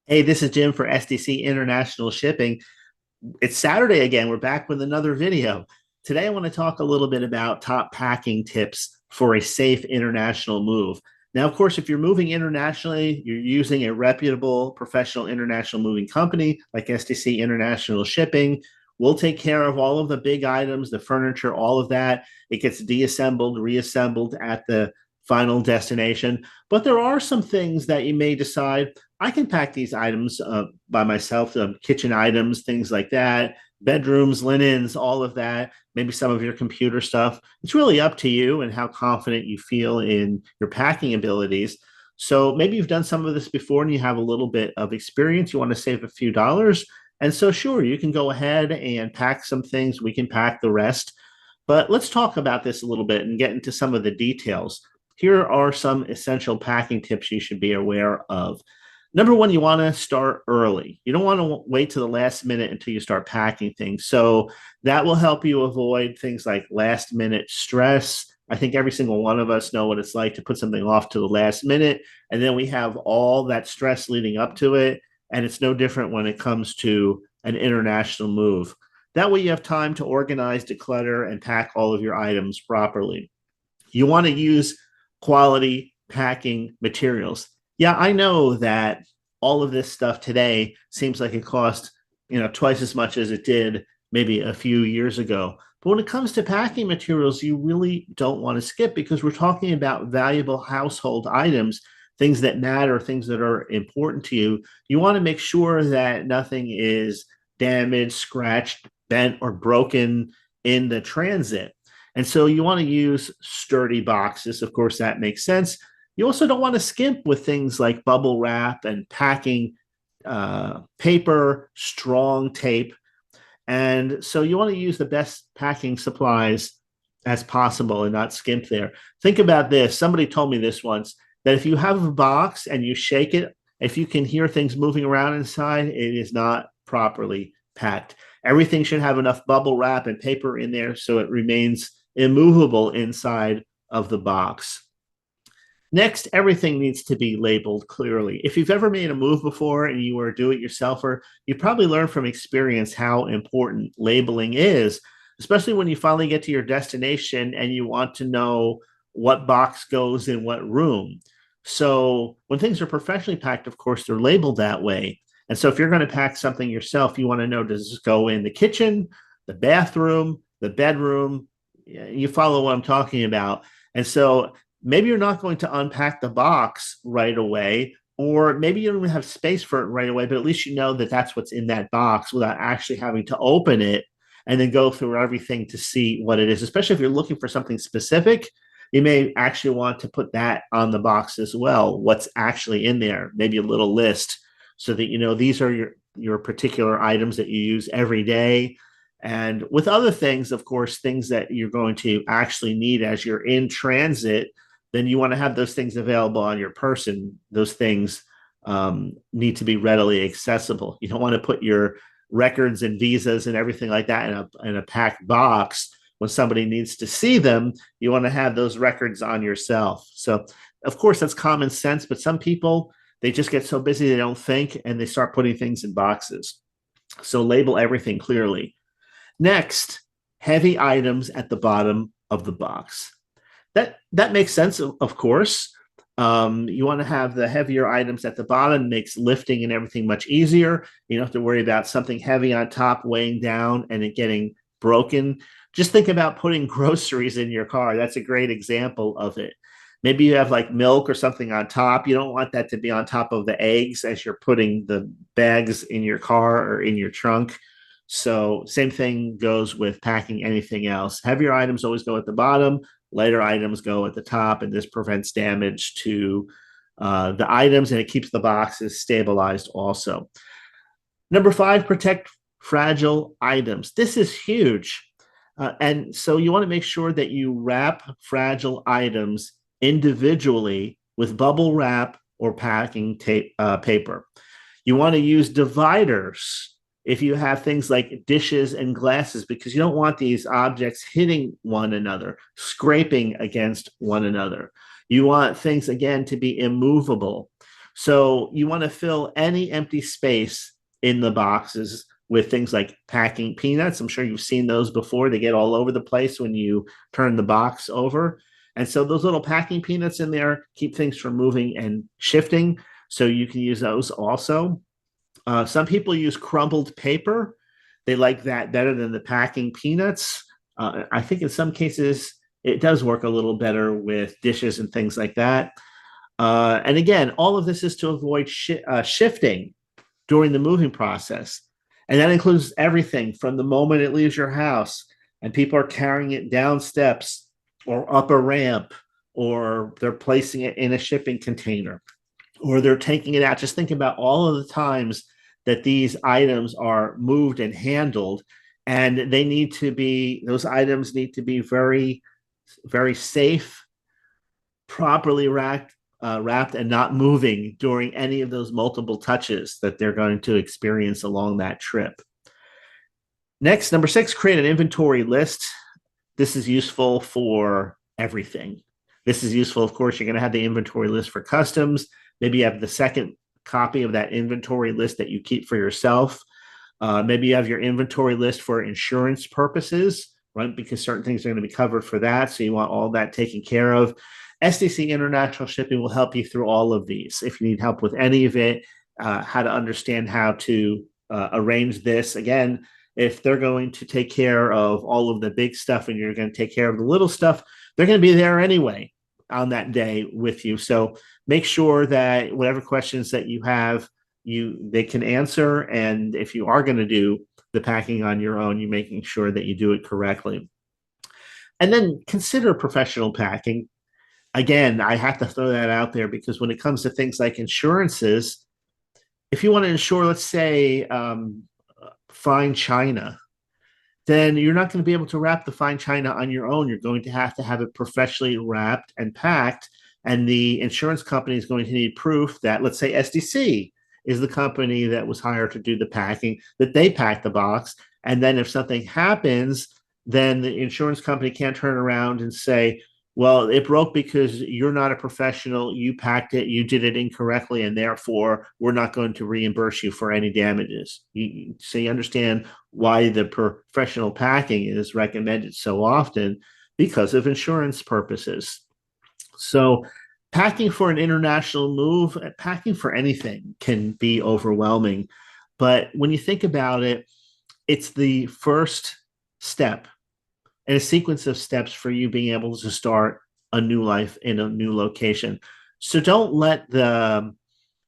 Hey, this is Jim for SDC International Shipping. It's Saturday again. We're back with another video. Today, I want to talk a little bit about top packing tips for a safe international move. Now, of course, if you're moving internationally, you're using a reputable professional international moving company like SDC International Shipping. We'll take care of all of the big items, the furniture, all of that. It gets deassembled, reassembled at the final destination. But there are some things that you may decide I can pack these items by myself, kitchen items, things like that, bedrooms, linens, all of that, maybe some of your computer stuff. It's really up to you and how confident you feel in your packing abilities. So maybe you've done some of this before and you have a little bit of experience. You want to save a few dollars. And so, sure, you can go ahead and pack some things. We can pack the rest. But let's talk about this a little bit and get into some of the details. Here are some essential packing tips you should be aware of. Number one, you want to start early. You don't want to wait to the last minute until you start packing things. So that will help you avoid things like last minute stress. I think every single one of us know what it's like to put something off to the last minute. And then we have all that stress leading up to it. And it's no different when it comes to an international move. That way you have time to organize, declutter, and pack all of your items properly. You want to use quality packing materials. Yeah, I know that all of this stuff today seems like it cost, twice as much as it did maybe a few years ago. But when it comes to packing materials, you really don't want to skip because we're talking about valuable household items, things that matter, things that are important to you. You want to make sure that nothing is damaged, scratched, bent, or broken in the transit. And so you want to use sturdy boxes. Of course, that makes sense. You also don't want to skimp with things like bubble wrap and packing paper, strong tape. And so you want to use the best packing supplies as possible and not skimp there. Think about this. Somebody told me this once that if you have a box and you shake it, if you can hear things moving around inside, it is not properly packed. Everything should have enough bubble wrap and paper in there so it remains immovable inside of the box. Next, everything needs to be labeled clearly. If you've ever made a move before and you were a do-it-yourselfer, you probably learned from experience how important labeling is, especially when you finally get to your destination and you want to know what box goes in what room. So when things are professionally packed, of course, they're labeled that way. And so if you're going to pack something yourself, you want to know, does this go in the kitchen, the bathroom, the bedroom? You follow what I'm talking about. And so maybe you're not going to unpack the box right away, or maybe you don't even have space for it right away, but at least you know that that's what's in that box without actually having to open it and then go through everything to see what it is. Especially if you're looking for something specific, you may actually want to put that on the box as well, what's actually in there, maybe a little list so that you know these are your particular items that you use every day. And with other things, of course, things that you're going to actually need as you're in transit, then you want to have those things available on your person. Those things need to be readily accessible. You don't want to put your records and visas and everything like that in a packed box. When somebody needs to see them, you want to have those records on yourself. So, of course, that's common sense, but some people, they just get so busy they don't think and they start putting things in boxes. So label everything clearly. Next, heavy items at the bottom of the box. That makes sense, of course. You want to have the heavier items at the bottom, makes lifting and everything much easier. You don't have to worry about something heavy on top weighing down and it getting broken. Just think about putting groceries in your car. That's a great example of it. Maybe you have like milk or something on top. You don't want that to be on top of the eggs as you're putting the bags in your car or in your trunk. So same thing goes with packing anything else. Heavier items always go at the bottom, lighter items go at the top, and this prevents damage to the items and it keeps the boxes stabilized also. Number 5, protect fragile items. This is huge. And so you want to make sure that you wrap fragile items individually with bubble wrap or packing tape, paper. You want to use dividers if you have things like dishes and glasses, because you don't want these objects hitting one another, scraping against one another. You want things, again, to be immovable. So you want to fill any empty space in the boxes with things like packing peanuts. I'm sure you've seen those before. They get all over the place when you turn the box over. And so those little packing peanuts in there keep things from moving and shifting. So you can use those also. Some people use crumbled paper. They like that better than the packing peanuts. I think in some cases it does work a little better with dishes and things like that. And again, all of this is to avoid shifting during the moving process. And that includes everything from the moment it leaves your house and people are carrying it down steps or up a ramp, or they're placing it in a shipping container, or they're taking it out. Just think about all of the times that these items are moved and handled. And they need to be, those items need to be very, very safe, properly wrapped and not moving during any of those multiple touches that they're going to experience along that trip. Next, number 6, create an inventory list. This is useful for everything. This is useful, of course, you're going to have the inventory list for customs. Maybe you have the second copy of that inventory list that you keep for yourself. Maybe you have your inventory list for insurance purposes, right? Because certain things are going to be covered for that. So you want all that taken care of. SDC International Shipping will help you through all of these. If you need help with any of it, how to understand how to arrange this. Again, if they're going to take care of all of the big stuff and you're going to take care of the little stuff, they're going to be there anyway on that day with you. So make sure that whatever questions that you have, they can answer. And if you are going to do the packing on your own, you're making sure that you do it correctly. And then consider professional packing. Again, I have to throw that out there because when it comes to things like insurances, if you want to insure, let's say, fine china, then you're not going to be able to wrap the fine china on your own. You're going to have it professionally wrapped and packed. And the insurance company is going to need proof that, let's say, SDC is the company that was hired to do the packing, that they packed the box. And then if something happens, then the insurance company can't turn around and say, well, it broke because you're not a professional, you packed it, you did it incorrectly, and therefore we're not going to reimburse you for any damages. So you understand why the professional packing is recommended so often, because of insurance purposes. So packing for an international move, packing for anything can be overwhelming. But when you think about it, it's the first step and a sequence of steps for you being able to start a new life in a new location. So don't let the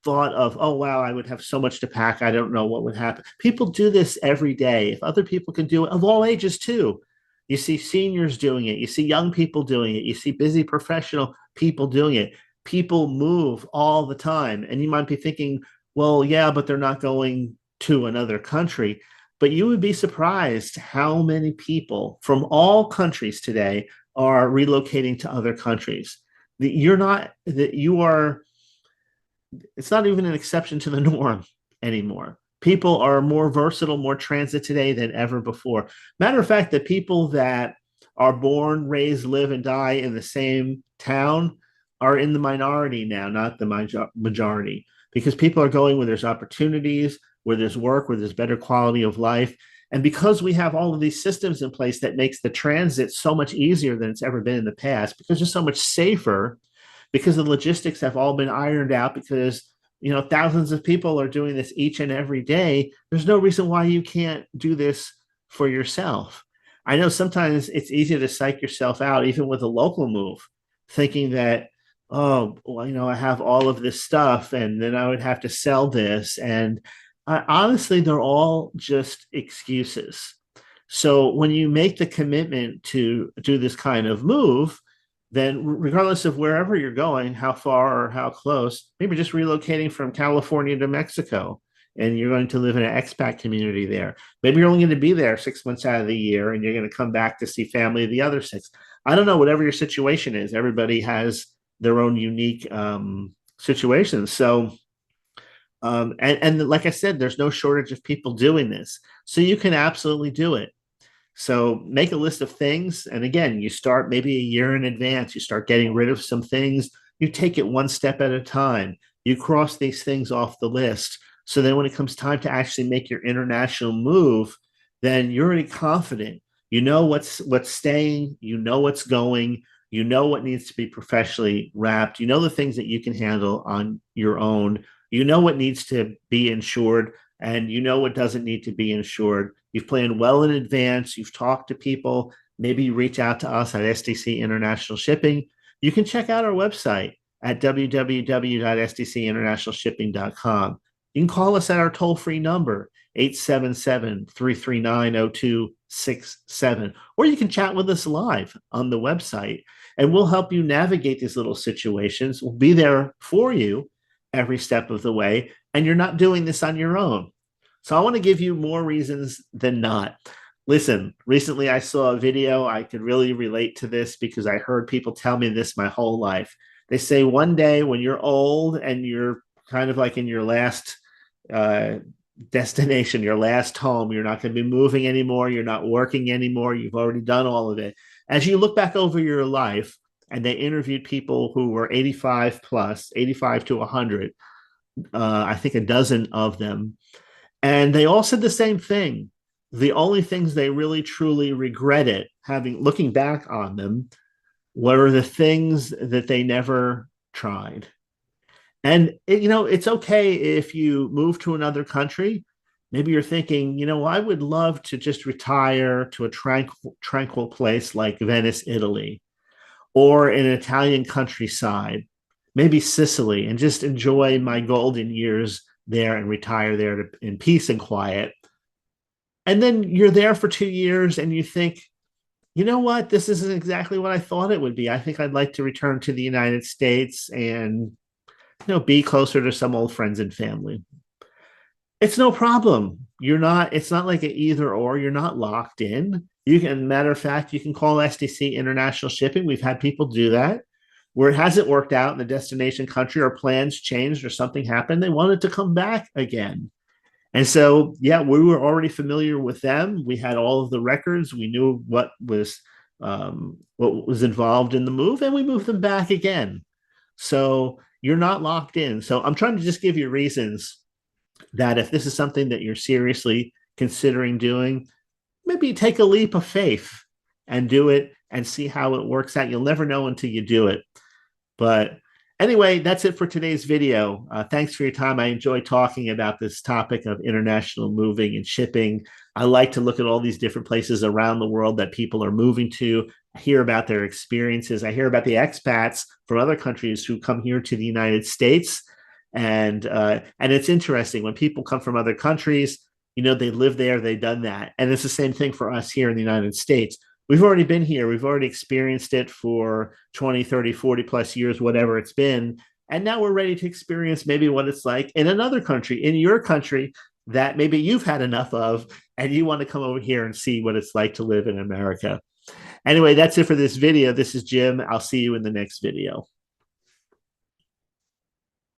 thought of, oh, wow, I would have so much to pack, I don't know what would happen. People do this every day. If other people can do it, of all ages too. You see seniors doing it. You see young people doing it. You see busy professional people doing it. People move all the time. And you might be thinking, well, yeah, but they're not going to another country. But you would be surprised how many people from all countries today are relocating to other countries. It's not even an exception to the norm anymore. People are more versatile, more transit today than ever before. Matter of fact, the people that are born, raised, live, and die in the same town are in the minority now, not the majority, because people are going where there's opportunities, where there's work, where there's better quality of life. And because we have all of these systems in place that makes the transit so much easier than it's ever been in the past, because it's so much safer, because the logistics have all been ironed out, because thousands of people are doing this each and every day, there's no reason why you can't do this for yourself. I know sometimes it's easy to psych yourself out, even with a local move, thinking that, oh, well, I have all of this stuff and then I would have to sell this. And honestly, they're all just excuses. So when you make the commitment to do this kind of move, then regardless of wherever you're going, how far or how close, maybe just relocating from California to Mexico, and you're going to live in an expat community there. Maybe you're only going to be there 6 months out of the year, and you're going to come back to see family the other 6. I don't know, whatever your situation is, everybody has their own unique situations. So, and like I said, there's no shortage of people doing this. So you can absolutely do it. So make a list of things. And again, you start maybe a year in advance. You start getting rid of some things. You take it one step at a time. You cross these things off the list. So then when it comes time to actually make your international move, then you're already confident. You know what's staying, you know what's going, you know what needs to be professionally wrapped, you know the things that you can handle on your own, you know what needs to be insured, and you know what doesn't need to be insured. You've planned well in advance, you've talked to people, maybe you reach out to us at SDC International Shipping. You can check out our website at www.sdcinternationalshipping.com. You can call us at our toll-free number, 877-339-0267, or you can chat with us live on the website, and we'll help you navigate these little situations. We'll be there for you every step of the way, and you're not doing this on your own. So I want to give you more reasons than not. Listen, recently I saw a video. I could really relate to this because I heard people tell me this my whole life. They say one day when you're old and you're kind of like in your last uh, destination, your last home, you're not going to be moving anymore, you're not working anymore, you've already done all of it. As you look back over your life, and they interviewed people who were 85 plus, 85 to 100, I think a dozen of them, and they all said the same thing. The only things they really truly regretted, having looking back on them, were the things that they never tried. And it's okay if you move to another country. Maybe you're thinking, I would love to just retire to a tranquil place like Venice, Italy, or an Italian countryside, maybe Sicily, and just enjoy my golden years there and retire there in peace and quiet. And then you're there for 2 years and you think, you know what? This isn't exactly what I thought it would be. I think I'd like to return to the United States and be closer to some old friends and family. It's no problem. It's not like an either or. You're not locked in. You can, matter of fact, you can call SDC International Shipping. We've had people do that where it hasn't worked out in the destination country, or plans changed or something happened. They wanted to come back again. And so, yeah, we were already familiar with them. We had all of the records. We knew what was involved in the move, and we moved them back again. So you're not locked in. So I'm trying to just give you reasons that if this is something that you're seriously considering doing, maybe take a leap of faith and do it and see how it works out. You'll never know until you do it. But anyway, that's it for today's video. Thanks for your time. I enjoy talking about this topic of international moving and shipping. I like to look at all these different places around the world that people are moving to. I hear about their experiences. I hear about the expats from other countries who come here to the United States. And it's interesting when people come from other countries, they live there, they've done that. And it's the same thing for us here in the United States. We've already been here. We've already experienced it for 20, 30, 40 plus years, whatever it's been. And now we're ready to experience maybe what it's like in another country, in your country that maybe you've had enough of, and you want to come over here and see what it's like to live in America. Anyway, that's it for this video. This is Jim. I'll see you in the next video.